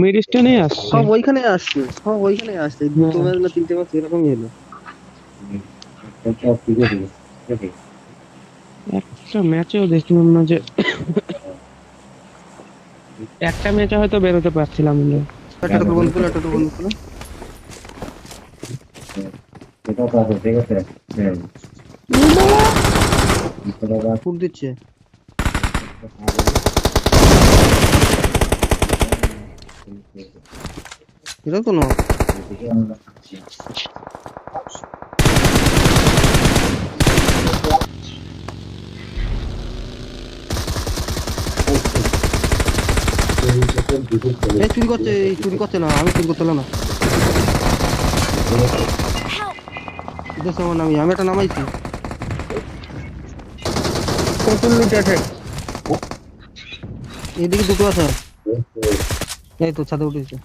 মিডস্টেনেই আসছে। সব ওইখানে আসছে, সব ওইখানে আসছে, দুটো হ্যাঁ, ম্যাচ না তিনটে ম্যাচ এরকমই হলো। একটা ম্যাচেও দেখলাম না যে, একটা ম্যাচে হয়তো বেরোতে পারছিলাম না। একটা টুকরো বন্ধ করলো, একটা টুকরো বন্ধ করলো। ফুট দিচ্ছে। এটা তো নক। এই চুরি করছে, এই চুরি করছে না, আমি চুরি করতে হলো না। এদের সঙ্গে আমি একটা নামাইছি। প্রচুর লুট আছে। এদিকে দুটো আছে। এই তো ছাদে উঠেছে।